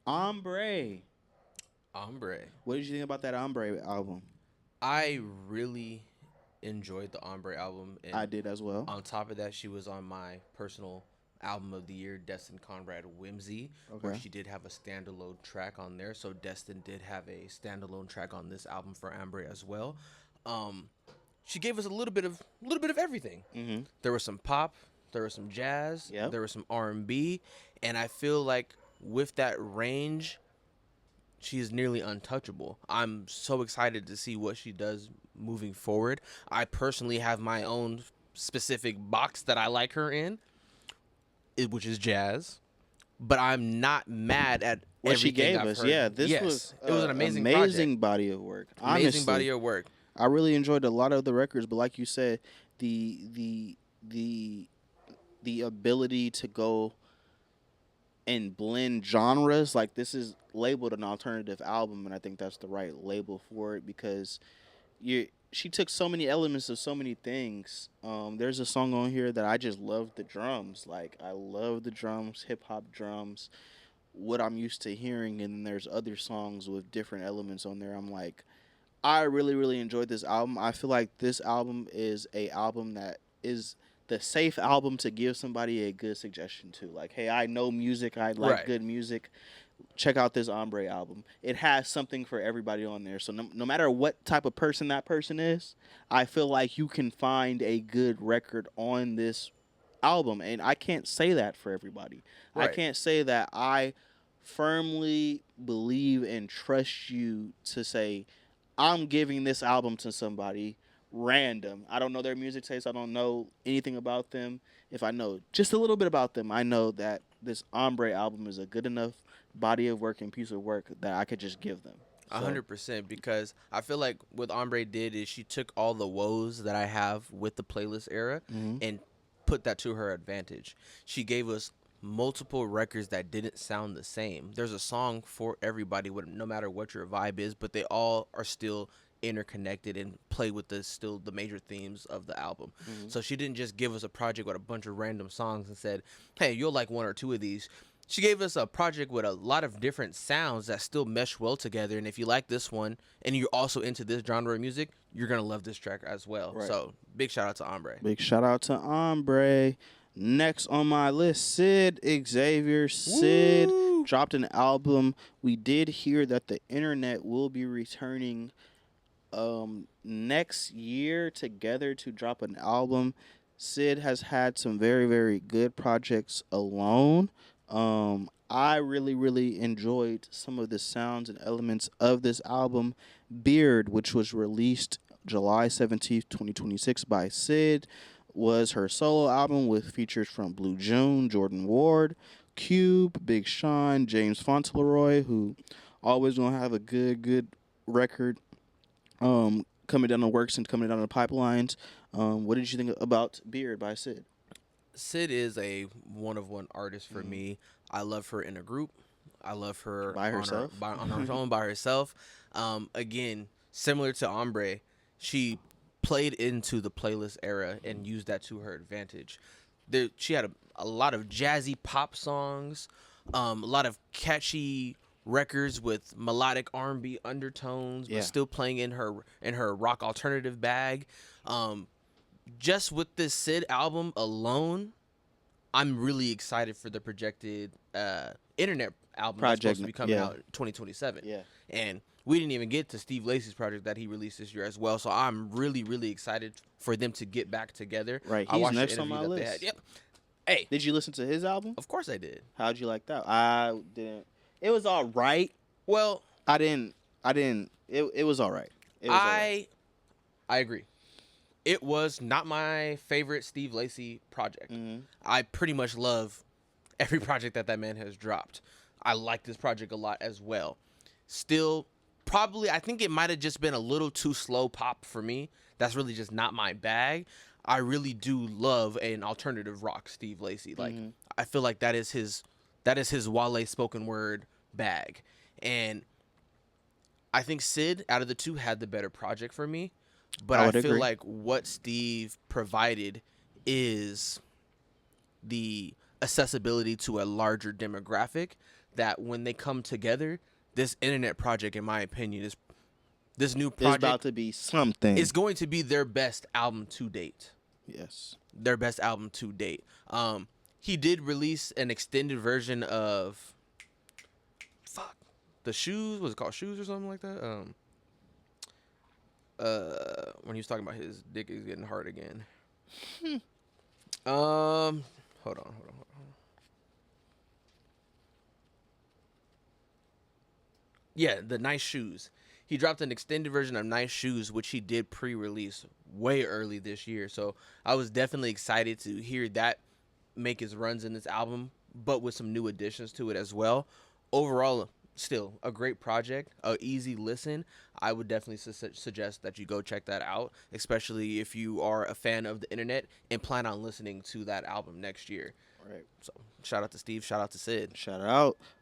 Ombre. Ombre. What did you think about that Ombre album? I really enjoyed the Ombre album, I and did as well. on top of that, she was on my personal album of the year, Destin Conrad Whimsy, where Okay. she did have a standalone track on there. So Destin did have a standalone track on this album for Ombre as well. Um, she gave us a little bit of everything. Mm-hmm. There was some pop, there was some jazz, Yep. there was some R&B, and I feel like with that range, she is nearly untouchable. I'm so excited to see what she does moving forward. I personally have my own specific box that I like her in, which is jazz. But I'm not mad at What she everything gave I've us, heard. yeah, this was Yes, it was an amazing project, amazing body of work. amazing Honestly, body of work. I really enjoyed a lot of the records, but like you said, the the ability to go and blend genres, like this is labeled an alternative album, and I think that's the right label for it because you she took so many elements of so many things. There's a song on here that I just love the drums. Like I love the drums, hip hop drums, what I'm used to hearing, and then there's other songs with different elements on there. I'm like, I really, really enjoyed this album. I feel like this album is a album that is the safe album to give somebody a good suggestion to. Like, hey, I know music. I like Right, good music. Check out this Ombre album. It has something for everybody on there. So no matter what type of person that person is, I feel like you can find a good record on this album. And I can't say that for everybody. I right. can't say that I firmly believe and trust you to say I'm giving this album to somebody random. I don't know their music taste. I don't know anything about them. If I know just a little bit about them, I know that this Ombre album is a good enough body of work and piece of work that I could just give them. A So, 100%, because I feel like what Ombre did is she took all the woes that I have with the playlist era mhm. and put that to her advantage. She gave us multiple records that didn't sound the same. There's a song for everybody, no matter what your vibe is, but they all are still interconnected and play with the major themes of the album. Mhm. So she didn't just give us a project with a bunch of random songs and said, "Hey, you'll like one or two of these." She gave us a project with a lot of different sounds that still mesh well together. And if you like this one and you're also into this genre of music, you're gonna love this track as well. Right. So big shout out to Ombre. Big shout out to Ombre. Next on my list, Sid Xavier. Sid Woo! dropped an album. We did hear that the internet will be returning next year together to drop an album. Sid has had some very, very good projects alone. I really, really enjoyed some of the sounds and elements of this album. Beard, which was released July 17th, 2026 by Sid, was her solo album with features from Blue June, Jordan Ward, Cube, Big Sean, James Fauntleroy, who always gonna have a good record coming down the works and coming down the pipelines. What did you think about Beard by Sid? Sid is a one of one artist for Mhm. me. I love her in a group. I love her By on her herself? on her own by herself. Again, similar to Ombre, she played into the playlist era and used that to her advantage. She had a lot of jazzy pop songs, a lot of catchy records with melodic R&B undertones, but Yeah. still playing in her rock alternative bag. Um, just with this Sid album alone, I'm really excited for the projected internet album that's supposed Project. to be coming Yeah. out in 2027. Yeah. And we didn't even get to Steve Lacy's project that he released this year as well. So I'm really, really excited for them to get back together. Right. I He's watched the next on interview my that they list. had. Yep. Hey, Did you listen to his album? of course I did. How'd you like that? I didn't. It was all right. Well, I didn't. I didn't. It was all right. It was all right. I agree. It was not my favorite Steve Lacy project. Mhm. I pretty much love every project that man has dropped. I like this project a lot as well. Still, probably, I think it might have just been a little too slow pop for me. That's really just not my bag. I really do love an alternative rock Steve Lacy. Like, Mhm. I feel like that is his Wale spoken word bag. And I think Sid out of the two had the better project for me. But I I would feel agree. like what Steve provided is the accessibility to a larger demographic that when they come together, this internet project, in my opinion, is this new It's about project to be something. is going to be their best album to date. Yes. Their best album to date. He did release an extended version of the shoes. Was it called Shoes or something like that? When he was talking about his dick is getting hard again. Hold on. Yeah, the Nice Shoes. He dropped an extended version of Nice Shoes, which he did pre-release way early this year. So I was definitely excited to hear that make his runs in this album, but with some new additions to it as well. Overall, still a great project, a easy listen. I would definitely suggest that you go check that out, especially if you are a fan of the internet and plan on listening to that album next year. Right. So shout out to Steve, shout out to Syd. Shout out.